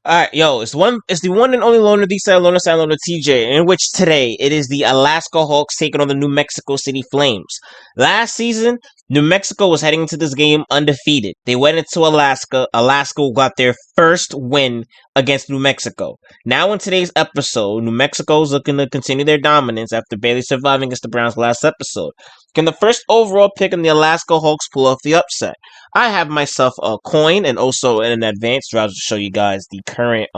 Alright, yo, it's the one and only loner, the side loner TJ, in which today it is the Alaska Hawks taking on the New Mexico City Flames. Last season, New Mexico was heading into this game undefeated. They went into Alaska. Alaska got their first win against New Mexico. Now in today's episode, New Mexico is looking to continue their dominance after barely surviving against the Browns last episode. Can the first overall pick in the Alaska Hawks pull off the upset? I have myself a coin and also in an advanced browser to show you guys the current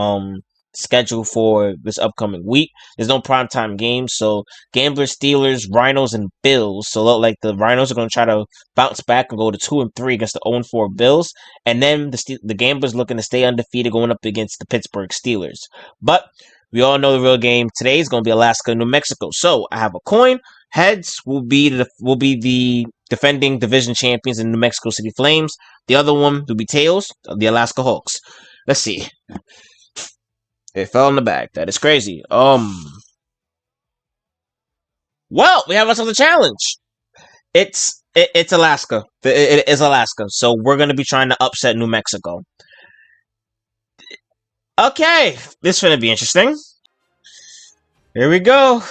schedule for this upcoming week. There's no primetime games, so Gamblers, Steelers, Rhinos, and Bills. So look like the Rhinos are going to try to bounce back and go to 2-3 against the 0-4 Bills, and then the Gamblers looking to stay undefeated going up against the Pittsburgh Steelers. But we all know the real game today is going to be Alaska, New Mexico. So I have a coin. Heads will be the defending division champions in New Mexico City Flames. The other one will be tails, the Alaska Hawks. Let's see. It fell in the bag. That is crazy. Well, we have ourselves a challenge. It's Alaska. It is Alaska. So we're gonna be trying to upset New Mexico. Okay, this is gonna be interesting. Here we go.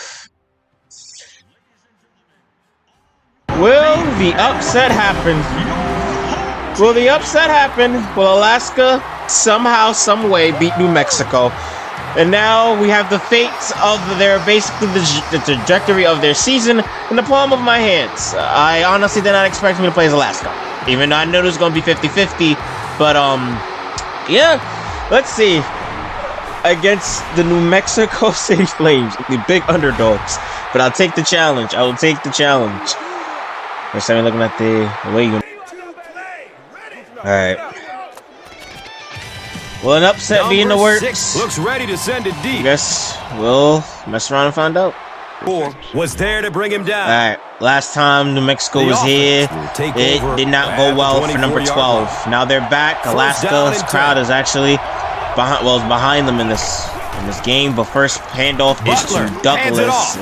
Will the upset happen? Will the upset happen? Will Alaska somehow, some way beat New Mexico? And now we have the fates of basically the trajectory of their season in the palm of my hands. I honestly did not expect me to play as Alaska, even though I knew it was going to be 50-50. But yeah, let's see. Against the New Mexico City Flames, the big underdogs. But I'll take the challenge. I will take the challenge. First time looking at the way you. Alright. Will an upset be in the works? Looks ready to send it deep. Guess we'll mess around and find out. Was there to bring him down. Alright. Last time New Mexico was here, it did not go well for number 12. Now they're back. Alaska's crowd is actually behind them in this game. But first handoff is to Douglas.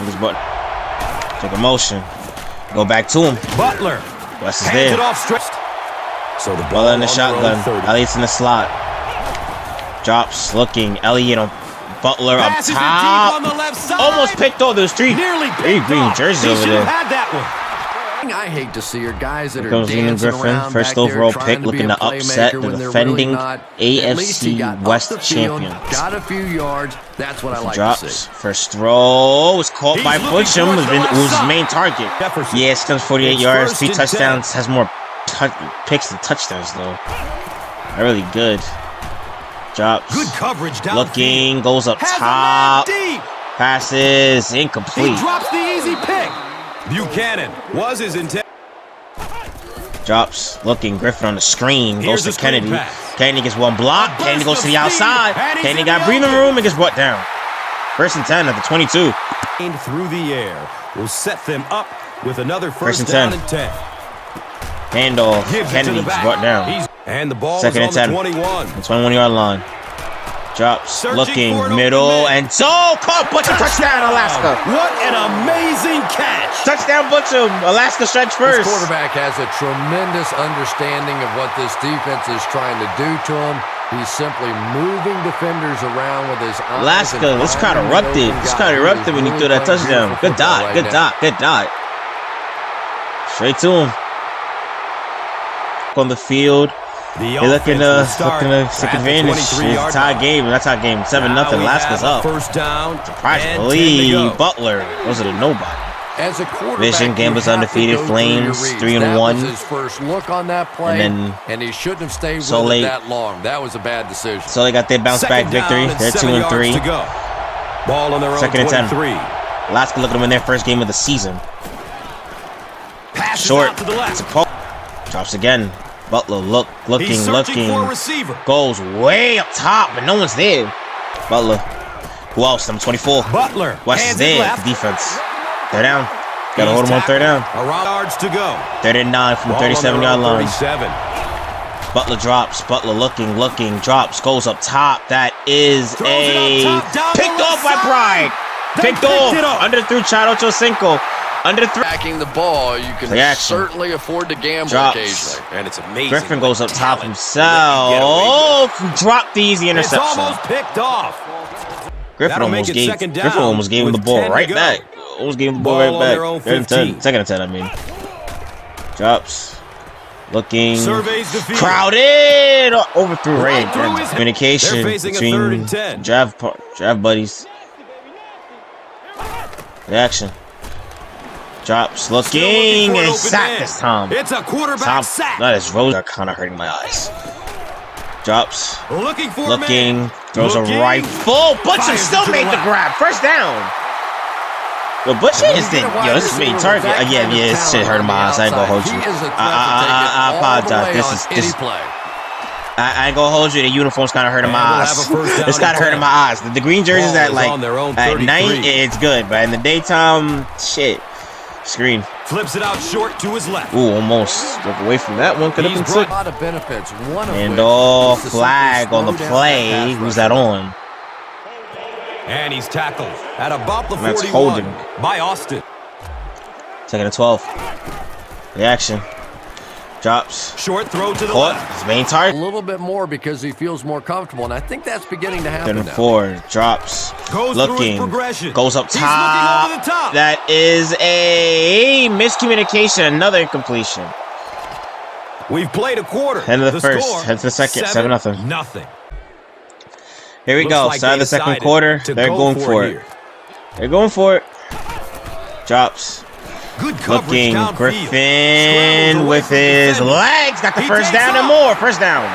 Took a motion. Go back to him. Butler. West is there. So the ball in the shotgun. Elliott's in the slot. Drops, looking. Elliott on Butler up top. Almost picked off those three green jerseys over there. I hate to see your guys that are dancing around. First overall pick, looking to upset the defending AFC West champions. Got a few yards. That's what I like to see. First throw was caught by Butcham, who's his main target. Yeah, still 48 yards, 3 touchdowns. Has more picks than touchdowns though. Really good. Drops. Good coverage. Looking, goes up top. Passes incomplete. He drops the easy pick. Buchanan was his intent. Drops, looking, Griffin on the screen, goes to Kennedy. Kennedy gets one block, Kennedy goes to the outside. Kennedy got breathing room and gets brought down. First and 10 at the 22. Through the air will set them up with another first down and 10. Handoff, Kennedy's brought down. And the ball second and 10. The 21-yard line. Drops, looking, middle, and so caught Butcham, touchdown, Alaska. What an amazing catch. Touchdown, Butcham. Alaska stretch first. This quarterback has a tremendous understanding of what this defense is trying to do to him. He's simply moving defenders around with his eyes. Alaska, this crowd erupted. This crowd erupted when he threw that touchdown. Good dot, good dot, good dot. Straight to him. On the field. They're looking to take advantage. It's a tie game. That's our game. 7-0. Alaska's up. First down. Surprisingly, Butler. Those are the nobody. As a quarterback, Vision, Gamblers undefeated. Flames 3-1. His first look on that play, and he shouldn't have stayed with it that long. That was a bad decision. So they got their bounce back victory. They're 2-3. Ball on their own. Second and 10. Alaska looking to win their first game of the season. Short. It's a poke. Drops again. Butler looking, goes way up top, but no one's there. Butler. Who else? Number 24. Butler. West is there for defense. Third down. Gotta hold him on third down. Around yards to go. 39 from the 37-yard line. Butler drops. Butler looking, drops, goes up top. That is a picked off by Pride. Picked off. Under through Chado Chocinco. Under 3. Backing the ball, you can certainly afford to gamble occasionally. And it's amazing. Griffin goes up top himself. Oh, dropped the easy interception. It's almost picked off. Griffin almost gave him the ball right back. Almost gave him the ball right back. 3rd and 10. 2nd and 10, I mean. Drops. Looking. Crowded. Overthrew Ray. Communication between draft buddies. Reaction. Drops. Looking. And sack this time. It's a quarterback sack. That is Rose are kind of hurting my eyes. Drops. Looking. Throws a rifle. Butcher still made the grab. 1st down. Yo, Butcher is the this is me target. Yeah, this shit hurting my eyes. I ain't gonna hold you. I apologize. I ain't gonna hold you. The uniform's kind of hurting my eyes. It's kind of hurting my eyes. The green jerseys at like at night, it's good, but in the daytime, shit. Screen. Flips it out short to his left. Ooh, almost look away from that one. Could have been sick. A lot of benefits. And flag on the play. Who's that on? And he's tackled at about the 41 holding by Austin. 2nd and 12. Reaction. Drops. Short throw to the left. His main target. A little bit more because he feels more comfortable, and I think that's beginning to happen 3rd and 4. Drops. Looking. Goes up top. That is a miscommunication. Another incompletion. We've played a quarter. End of the first. Head to the second. 7-0. Here we go. Start of the 2nd quarter. They're going for it. They're going for it. Drops. Looking. Griffin with his legs. Got the 1st down and more. 1st down.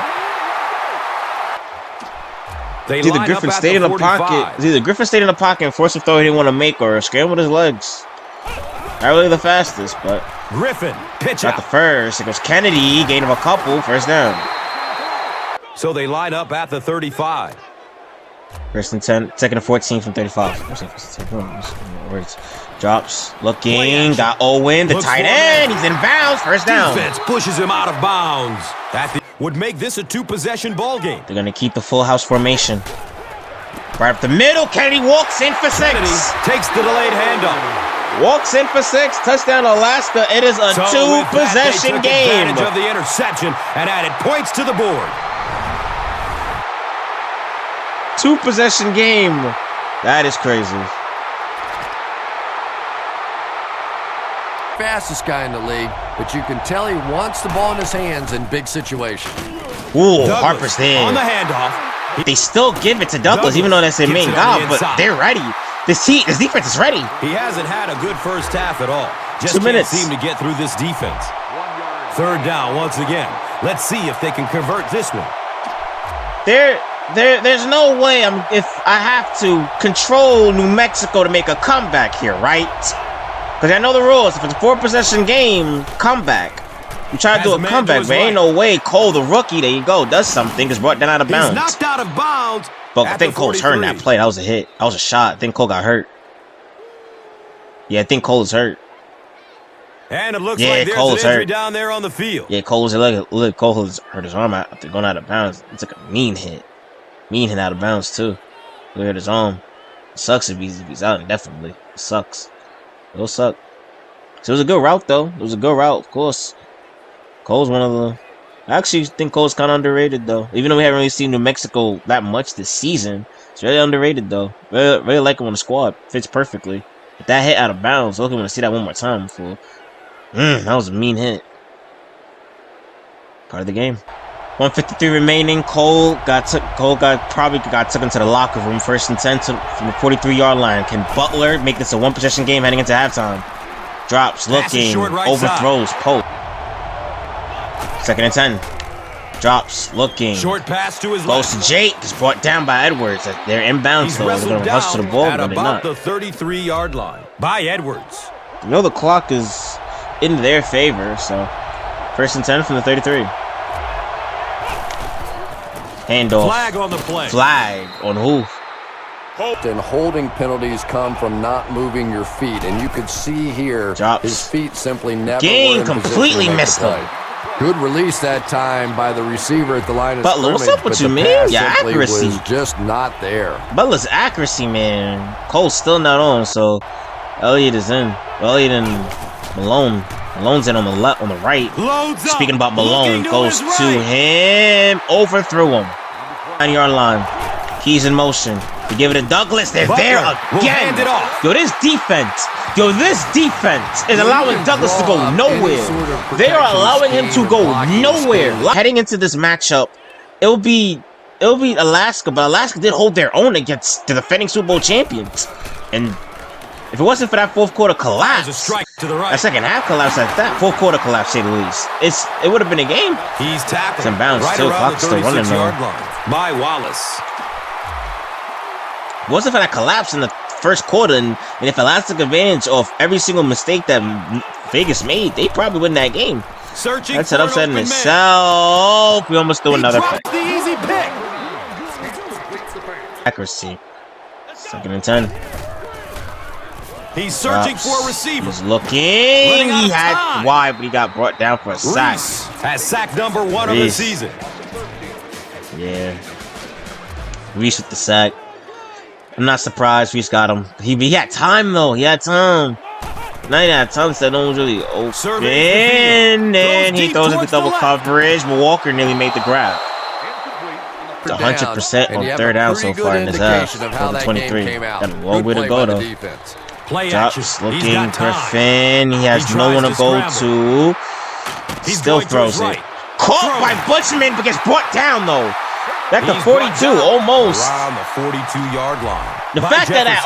It's either Griffin stayed in the pocket. It's either Griffin stayed in the pocket and forced a throw he didn't want to make, or scrambled his legs. Not really the fastest, but Griffin pitch got the 1st. It goes Kennedy. Gain of a couple. 1st down. So they line up at the 35. 1st and 10, 2nd and 14 from 35. Drops. Looking. Got Owen, the tight end. He's in bounds. 1st down. Defense pushes him out of bounds. That would make this a 2-possession ball game. They're going to keep the full house formation. Right up the middle. Kennedy walks in for 6. Kennedy takes the delayed handoff. Walks in for 6. Touchdown, Alaska. It is a 2-possession game. Advantage of the interception and added points to the board. 2-possession game. That is crazy. Fastest guy in the league, but you can tell he wants the ball in his hands in big situations. Ooh, Harper's there. On the handoff. They still give it to Douglas, even though that's their main guy, but they're ready. This defense is ready. He hasn't had a good first half at all. Just 2 minutes. Can't seem to get through this defense. 3rd down once again. Let's see if they can convert this one. There's no way if I have to control New Mexico to make a comeback here, right? Because I know the rules. If it's a 4-possession game, comeback. You try to do a comeback, but ain't no way Cole, the rookie, there you go, does something, is brought down out of bounds. He's knocked out of bounds. But I think Cole's hurt in that play. That was a hit. That was a shot. I think Cole got hurt. Yeah, I think Cole is hurt. And it looks like there's an injury down there on the field. Yeah, Cole has hurt his arm after going out of bounds. It's like a mean hit. Mean hit out of bounds, too. He hurt his arm. It sucks if he's out indefinitely. It sucks. It'll suck. So it was a good route, though. It was a good route, of course. Cole's one of the... I actually think Cole's kind of underrated, though. Even though we haven't really seen New Mexico that much this season, it's really underrated, though. Really like him on the squad. Fits perfectly. But that hit out of bounds, I want to see that one more time before. That was a mean hit. Part of the game. 153 remaining. Cole probably got took into the locker room. 1st and 10 from the 43-yard line. Can Butler make this a 1-possession game heading into halftime? Drops, looking, overthrows, poke. 2nd and 10. Drops, looking. Short pass to his left. Goes to Jake. Is brought down by Edwards. They're inbounds, though. They're going to hustle the ball, but they're not. At about the 33-yard line by Edwards. You know the clock is in their favor, so 1st and 10 from the 33. Handoff. Flag on the play. Flag on who? And holding penalties come from not moving your feet, and you could see here his feet simply never Game completely missed him. Good release that time by the receiver at the line of Butler, what's up with you, man? Your accuracy was just not there. Butler's accuracy, man. Cole's still not on, so Elliott is in. Elliott and Malone. Malone's in on the left, on the right. Speaking about Malone, goes to him. Overthrew him. 9-yard line. Keys in motion. They give it to Douglas. They're there again. Yo, this defense is allowing Douglas to go nowhere. They are allowing him to go nowhere. Heading into this matchup, it'll be Alaska, but Alaska did hold their own against the defending Super Bowl champions. And if it wasn't for that fourth quarter collapse, that second half collapse like that, fourth quarter collapse, say the least, it would have been a game. He's tackled. It's in bounds too. Clock's still running though. By Wallace. It wasn't for that collapse in the first quarter, and if Alaska took advantage of every single mistake that Vegas made, they probably win that game. That's an upset in itself. We almost threw another pick. The easy pick. Accuracy. 2nd and 10. He's searching for a receiver. He's looking. He had wide, but he got brought down for a sack. Has sack number 1 of the season. Yeah. Reese with the sack. I'm not surprised Reese got him. He had time though. He had time. Now he had time, so no one's really open. And he throws into double coverage, but Walker nearly made the grab. It's 100% on 3rd down so far in this half. 23. Got a long way to go though. Drops, looking, Griffin. He has no one to go to. Still throws it. Caught by Butchman, but gets brought down though. Back to 42, almost. Around the 42-yard line. The fact that that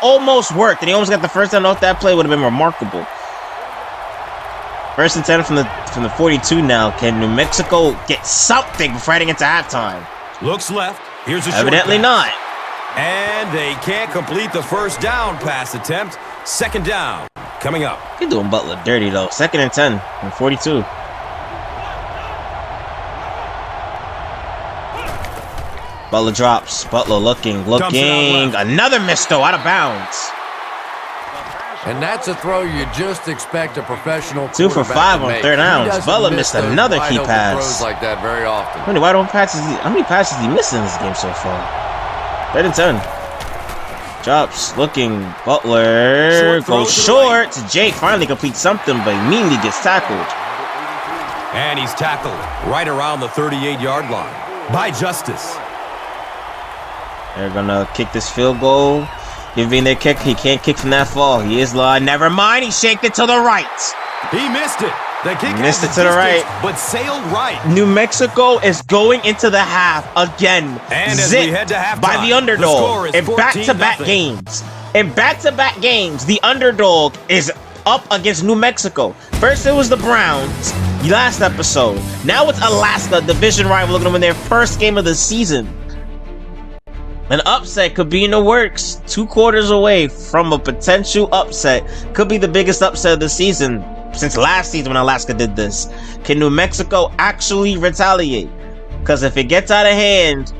almost worked, and he almost got the first down off that play would have been remarkable. 1st and 10 from the 42 now. Can New Mexico get something before heading into halftime? Looks left. Here's a evidently not. And they can't complete the first down pass attempt. 2nd down coming up. You're doing Butler dirty though. 2nd and 10 from 42. Butler drops. Butler looking. Another miss though, out of bounds. And that's a throw you just expect a professional 2 for 5 on 3rd downs. Butler missed another key pass. Like that very often. How many passes he missed in this game so far? 3rd and 10. Drops. Looking. Butler goes short to Jake. Finally completes something, but immediately gets tackled. And he's tackled right around the 38-yard line by Justice. They're gonna kick this field goal. Giving their kick. He can't kick from that far. He is live. Never mind. He shaked it to the right. He missed it. The kick missed it to the right, but sailed right. New Mexico is going into the half again. And as we head to halftime, by the underdog in back-to-back games. In back-to-back games, the underdog is up against New Mexico. First, it was the Browns. Last episode. Now it's Alaska, division rival, looking to win their first game of the season. An upset could be in the works. 2 quarters away from a potential upset. Could be the biggest upset of the season since last season when Alaska did this. Can New Mexico actually retaliate? Because if it gets out of hand,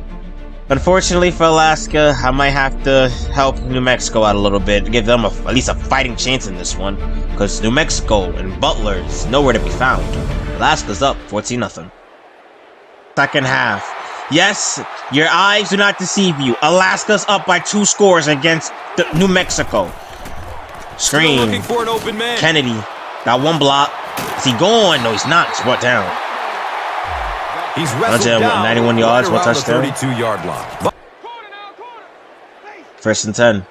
unfortunately for Alaska, I might have to help New Mexico out a little bit. Give them at least a fighting chance in this one. Because New Mexico and Butler is nowhere to be found. Alaska's up 14-0. 2nd half. Yes, your eyes do not deceive you. Alaska's up by 2 scores against New Mexico. Screen. Looking for an open man. Kennedy got 1 block. Is he going? No, he's not. He's brought down. He's wrestled down. 91 yards, 1 touchdown. 32-yard line. 1st and 10.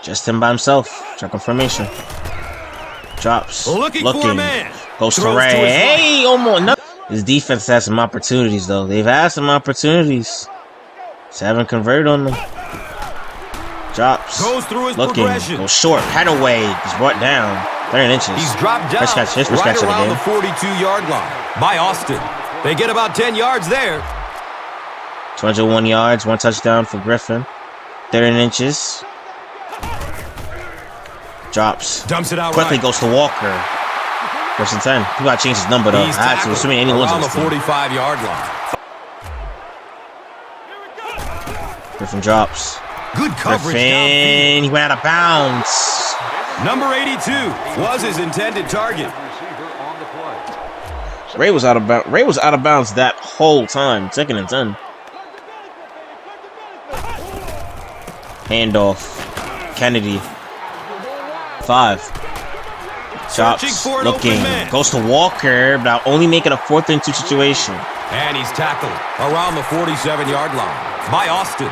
Just him by himself. Check formation. Drops. Looking for a man. Goes to Ray. Hey, almost nothing. His defense has some opportunities, though. They've had some opportunities. Just haven't converted on them. Drops. Goes through his looking. Goes short. Head away. He's brought down. 30 inches. He's dropped down right around the 42-yard line by Austin. They get about 10 yards there. 201 yards. 1 touchdown for Griffin. 30 inches. Drops. Dumps it out quickly. Goes to Walker. 1st and 10. He got to change his number, though. Assuming anyone on the 45-yard line. Griffin drops. Good coverage. Griffin, he went out of bounds. Number 82 was his intended target. Ray was out of bounds. Ray was out of bounds that whole time. 2nd and 10. Handoff. Kennedy. 5. Drops. Looking. Goes to Walker, but only making a 4th and 2 situation. And he's tackled around the 47-yard line by Austin.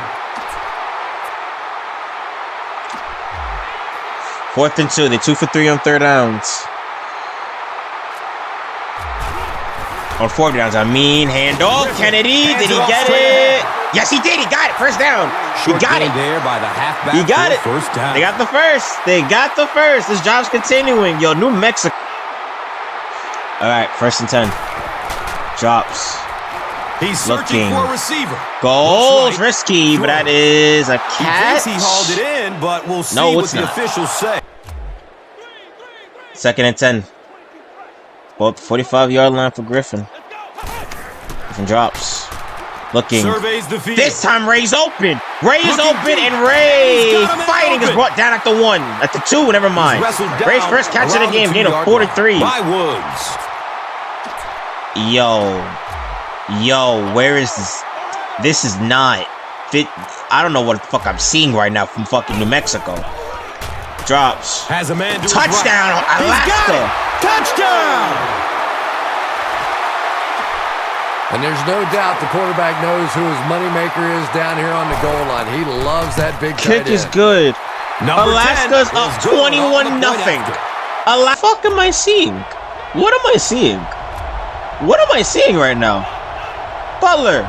4th and 2. They 2 for 3 on 3rd downs. On 4th downs, handoff. Kennedy, did he get it? Yes, he did. He got it. First down. He got it. There by the halfback. He got it. First down. They got the first. They got the first. This drive's continuing. Yo, New Mexico. All right, 1st and 10. Drops. He's searching for a receiver. Goals. Risky, but that is a catch. He hauled it in, but we'll see what the officials say. 2nd and 10. Both 45-yard line for Griffin. Griffin drops. Looking. Surveys the field. This time Ray's open. Ray's open, and Ray fighting is brought down at the 1. At the 2, never mind. Ray's first catch of the game, gain of 4-3. By Woods. Yo, where is this? This is not fit. I don't know what the fuck I'm seeing right now from fucking New Mexico. Drops. Has a man to touchdown, right. Alaska. Touchdown. And there's no doubt the quarterback knows who his moneymaker is down here on the goal line. He loves that big kick is good. Alaska's up 21-0. Fuck am I seeing? What am I seeing? What am I seeing right now? Butler,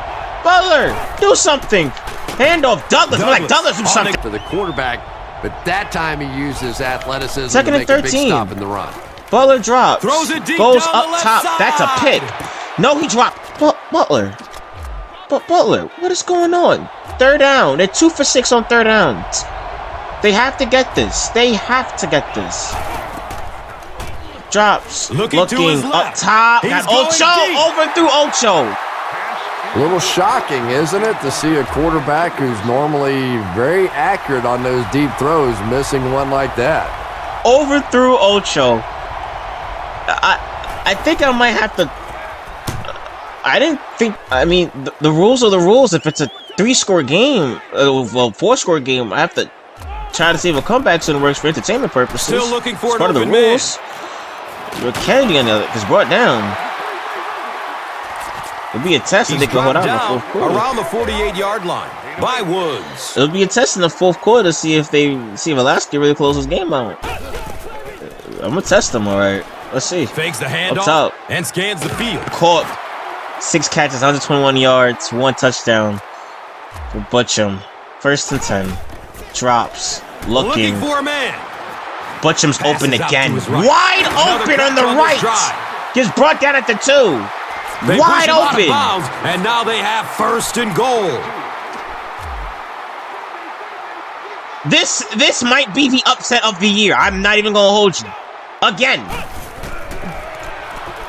do something. Handoff, Douglas. Douglas do something. For the quarterback, but that time he used his athleticism 2nd to and make a big 13. stop in the run. Butler drops. Throws it deep goes down up the left top. side. That's a pick. No, he dropped. Butler. Butler, what is going on? 3rd down. They're 2 for 6 on 3rd downs. They have to get this. Drops. Looking up top. Got Ocho. Overthrew Ocho. A little shocking, isn't it, to see a quarterback who's normally very accurate on those deep throws missing one like that. Overthrew Ocho. I think I might have to. I didn't think. I mean, the rules are the rules. If it's a 3-score game, 4-score game, I have to try to see if a comeback soon works for entertainment purposes. Still looking for it's part of the rules. But Kennedy on the other is brought down. It'll be a test if they can hold out in the 4th quarter. Around the 48-yard line by Woods. It'll be a test in the 4th quarter to see if Alaska really closes this game out. I'm gonna test them, all right. Let's see. Fakes the handoff up top and scans the field. Caught. 6 catches, 121 yards, 1 touchdown for Butchum. 1st and 10. Drops. Looking for a man. Butchum's Passes open again. Right. Wide open on the right. Gets brought down at the 2. They wide open. Bounds, and now they have 1st and goal. This might be the upset of the year. I'm not even gonna hold you. Again.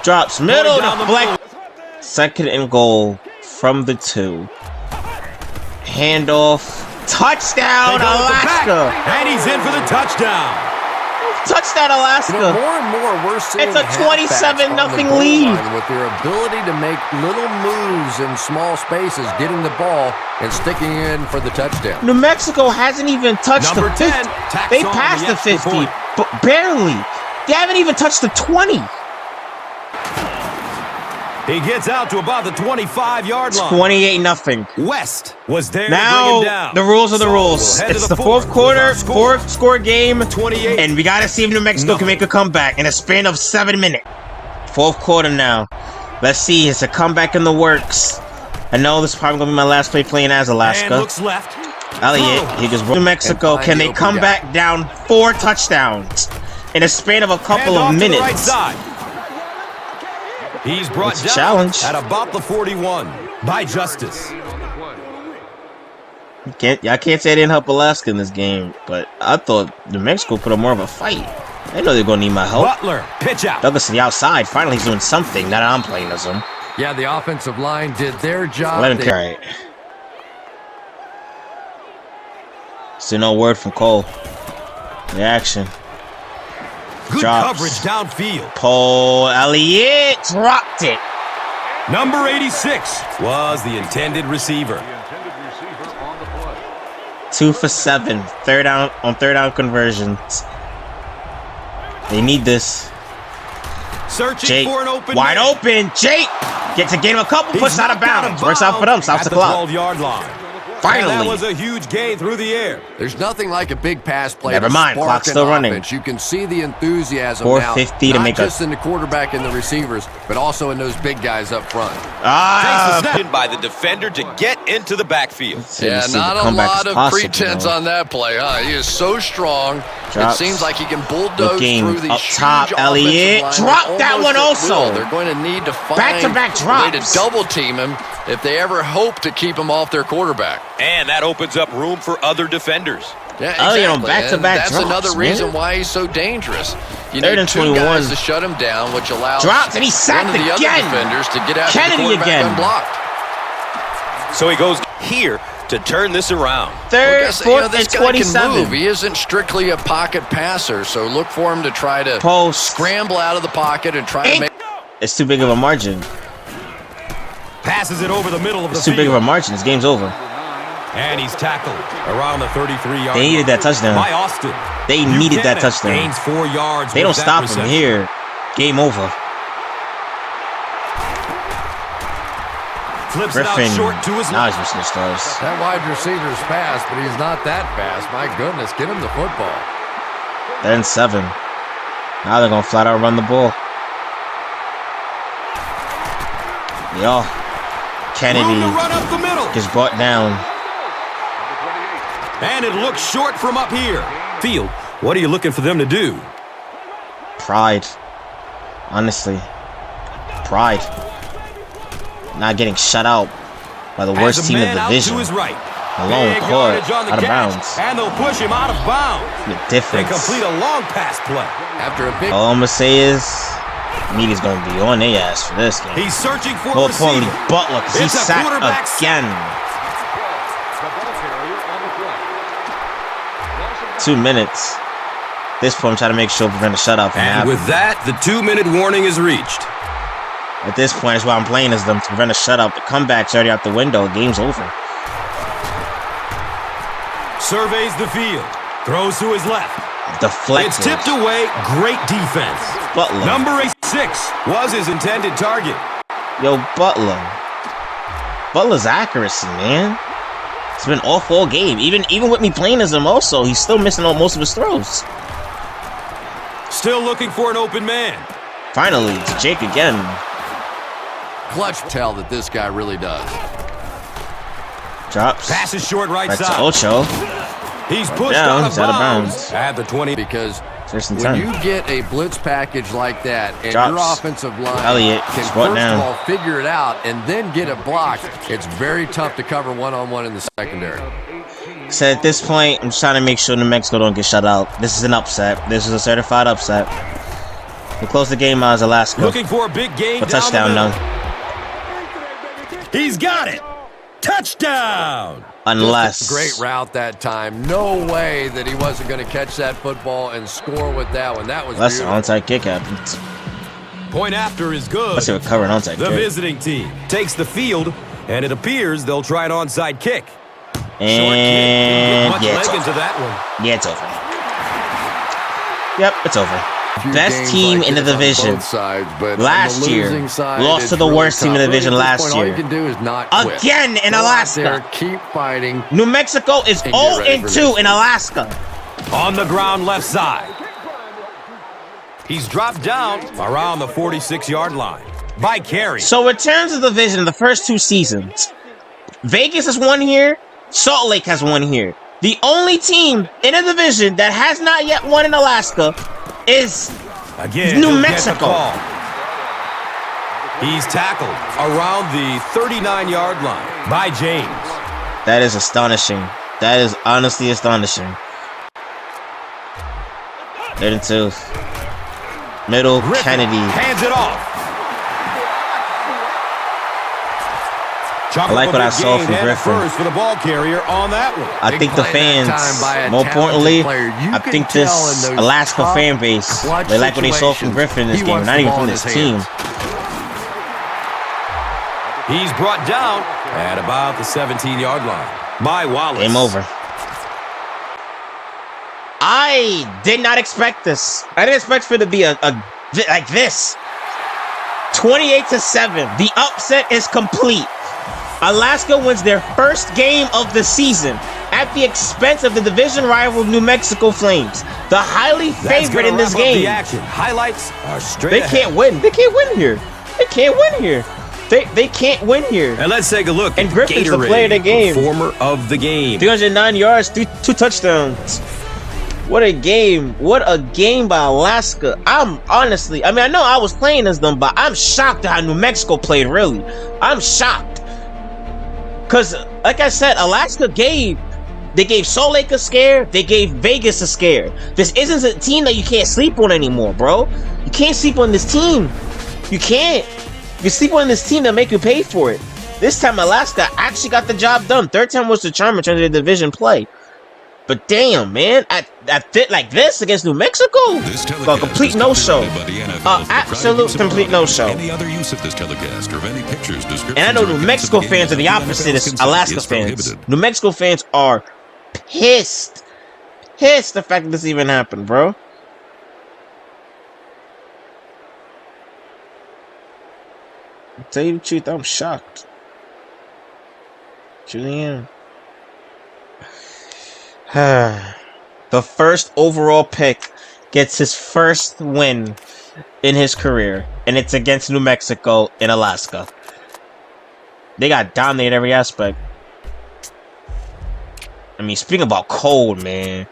Drops middle deflect. 2nd and goal from the 2. Handoff. Touchdown, Alaska. And he's in for the touchdown. Touchdown, Alaska. You know, more and more we're seeing it's a 27-0 lead. With their ability to make little moves in small spaces, getting the ball and sticking in for the touchdown. New Mexico hasn't even touched the 50. They passed the 50, but barely. They haven't even touched the 20. He gets out to about the 25-yard line. 28-0. West was there now, to bring him down. The rules are the rules. It's the 4th quarter, 4th-score game, 28. And we got to see if New Mexico can make a comeback in a span of 7 minutes. 4th quarter now. Let's see. It's a comeback in the works. I know this is probably going to be my last play playing as Alaska. And looks left. Elliott, he just New Mexico. Can they come back down 4 touchdowns in a span of a couple of minutes? Right side. He's brought down challenge at about the 41 by Justice. I can't say I didn't help Alaska in this game, but I thought New Mexico put up more of a fight. They know they're going to need my help. Butler, pitch out. Douglas on the outside. Finally, he's doing something. Now that I'm playing as him. Yeah, the offensive line did their job. Let him carry it. Still no word from Cole. The action. Good Drops. coverage downfield. Paul Elliott dropped it. Number 86 was the intended receiver. 2 for 7. Third down conversions. They need this. Searching Jake, for an open wide man. open. Jake gets a gain of a couple, He's puts out of bounds. Works out for them. Stops at the clock. 12-yard line. Finally. And that was a huge gain through the air. There's nothing like a big pass play. Never mind, spark clock's an still running. offense. You can see the enthusiasm 4:50 now, to not make just in the quarterback and the receivers, but also in those big guys up front. Takes by the defender to get into the backfield. Yeah, not a lot of pretense on that play, huh? He is so strong. Drops. It seems like he can bulldoze Looking through these up huge top, Elliott. offensive Drop linemen that one almost at also. will. They're going to need to find Back-to-back a way to drops. double team him if they ever hope to keep him off their quarterback. And that opens up room for other defenders. Yeah, Elliott on exactly. back-to-back And that's drops, another man. reason why he's so dangerous. You Third need and 2 21. guys to shut him down, which allows Drops, and he's sacked one of the again. other defenders to get after Kennedy the quarterback again. unblocked. So he goes here to turn this around. Third, Well, fourth, and this guy can 27. move. He isn't strictly a pocket passer, so look for him to try to Post. scramble out of the pocket and try to make. It's too big of a margin. Passes it over the middle of the It's too field. big of a margin. This game's over. And he's tackled around the 33-yard They needed that touchdown. by Austin. They needed that Buchanan touchdown. Gains 4 yards. They with don't that stop him reception. here. Game over. Flips it Griffin. out short to his Now left. he's missing the stars. That wide receiver's fast, but he's not that fast. My goodness, get him the football. Then 7. Now they're going to flat out run the ball. Yo. Kennedy Room to run up the middle. gets brought down. And it looks short from up here. Field, what are you looking for them to do? Pride. Honestly. Pride. Not getting shut out by the worst Has a team in man the out division. to his right. Alone Big caught yardage on the out of catch, bounds. and they'll push him out of bounds. The They difference. complete a long pass play. After a big All I'm going to say is Media's going to be on their ass for this game. He's searching for More a receiver. importantly, Butler, because he's It's a sacked quarterback again. 2 minutes. This point, I'm trying to make sure prevent a shutout from And happening. with that, the 2-minute warning is reached. At this point, that's why I'm playing as them to prevent a shutout. The comeback's already out the window. Game's over. Surveys the field. Throws to his left. Deflected. It's tipped away. Great defense. Butler. Number 6 was his intended target. Yo, Butler. Butler's accuracy, man. It's been off all game. Even with me playing as him also, he's still missing on most of his throws. Still looking for an open man. Finally, it's Jake again. clutch tell that this guy really does. Drops. Passes short right Back to side. Ocho. He's pushed Down, out he's of out of bounds. bounds. At the 20. Because First and when 10. you get a blitz package like that and Drops. your offensive line Elliott can is brought first down. of all figure it out and then get it blocked, it's very tough to cover one-on-one in the secondary. So at this point, I'm just trying to make sure New Mexico don't get shut out. This is an upset. This is a certified upset. We close the game out as Alaska. Looking for a big gain A touchdown down the done. middle. He's got it. Touchdown. Unless. Great route that time. No way that he wasn't going to catch that football and score with that one. That was Unless an beautiful. onside kick happens. Point after is good. Let's see what cover an onside The kick. visiting team takes the field, and it appears they'll try an onside kick. And Much yeah, it's leg over. into that one. Yeah, it's over. Yep, it's over. Few Best games team like in the this on division. both sides, but Last on the year, losing side, lost it's to the really worst team in the tough. division Really, at last this point, year. All you can do is not quit. Again in Go out Alaska. there, keep fighting. New Mexico is And get ready for 0-2 next in Alaska. On the ground left side. He's dropped down around the 46-yard line. By carry. So in terms of the division, the first two seasons, Vegas has won here, Salt Lake has won here. The only team in a division that has not yet won in Alaska is Again, New he'll get the Mexico. call. He's tackled around the 39-yard line by James. That is astonishing. That is honestly astonishing. 32. Middle, Griffin Kennedy. hands it off. I like what I saw from Griffin. First for the ball carrier on that one. I think the play that time fans, by a more importantly, talented player. You I can think tell this in those Alaska tough, fan base, clutch they like what they saw from situations, Griffin in this he game, wants not the even ball from in this his team. hands. He's brought down at about the 17-yard line by Wallace. Game over. I did not expect this. I didn't expect for it to be a like this. 28-7. The upset is complete. Alaska wins their first game of the season at the expense of the division rival New Mexico Flames, the highly favorite in this game. The action. Highlights are straight They ahead. can't win. They can't win here. They can't win here. They can't win here. And let's take a look And at Griffin's the Gatorade, player of the game. performer of the game. 309 yards, two touchdowns. What a game. What a game by Alaska. I'm honestly, I mean, I know I was playing as them, but I'm shocked at how New Mexico played, really. I'm shocked. Because, like I said, Alaska gave Salt Lake a scare. They gave Vegas a scare. This isn't a team that you can't sleep on anymore, bro. You can't sleep on this team. You can't. You sleep on this team, they'll make you pay for it. This time, Alaska actually got the job done. Third time was the charm in terms of the division play. But damn, man, I fit like this against New Mexico? A complete no-show. Absolute complete no-show. Any other use of this telecast or of any pictures, descriptions, And I know or New clips Mexico of the game fans are the without opposite NFL's of consent Alaska is fans. prohibited. New Mexico fans are pissed. Pissed the fact that this even happened, bro. I'll tell you the truth, I'm shocked. Truly am. The first overall pick gets his first win in his career, and it's against New Mexico in Alaska. They got dominated every aspect. I mean, speaking about cold, man.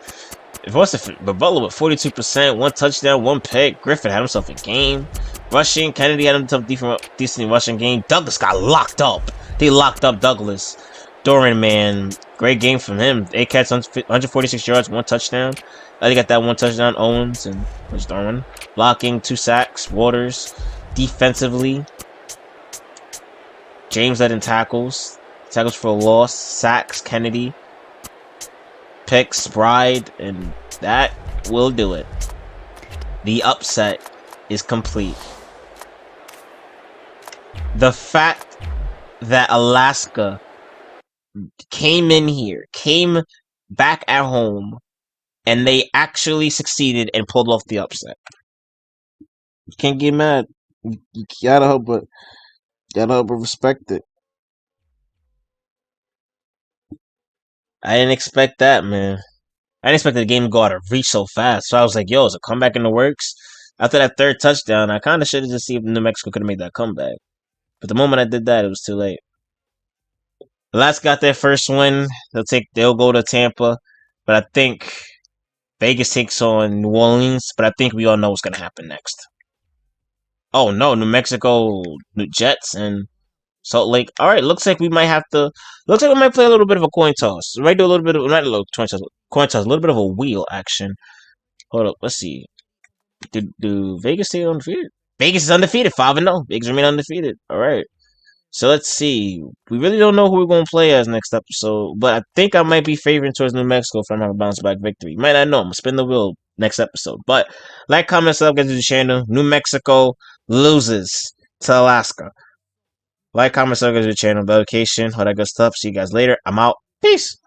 If it wasn't but Butler with 42%, 1 touchdown, 1 pick. Griffin had himself a game. Rushing, Kennedy had himself decent rushing game. Douglas got locked up. They locked up Douglas. Doran, man, great game from him. 8 catches, 146 yards, 1 touchdown. They got that 1 touchdown. Owens and where's Darwin? Blocking, 2 sacks. Waters defensively. James led in tackles. Tackles for a loss. Sacks, Kennedy. Picks, Bride, and that will do it. The upset is complete. The fact that Alaska came in here, came back at home, and they actually succeeded and pulled off the upset. You can't get mad. You gotta help but respect it. I didn't expect that, man. I didn't expect the game to go out of reach so fast. So I was like, yo, is a comeback in the works? After that third touchdown, I kind of should have just seen if New Mexico could have made that comeback. But the moment I did that, it was too late. The Lats got their first win. They'll go to Tampa. But I think Vegas takes on New Orleans. But I think we all know what's going to happen next. Oh, no. New Mexico, New Jets, and Salt Lake. All right, looks like we might play a little bit of a coin toss. We might do a little bit of not a little coin toss, a little bit of a wheel action. Hold up, let's see. Do Vegas stay undefeated? Vegas is undefeated, 5-0. Vegas remain undefeated. All right. So let's see. We really don't know who we're going to play as next episode, but I think I might be favoring towards New Mexico if I'm having a bounce back victory. You might not know. I'm going to spin the wheel next episode. But like, comment, subscribe, get to the channel. New Mexico loses to Alaska. Like, comment, subscribe to the channel, notification, all that good stuff. See you guys later. I'm out. Peace.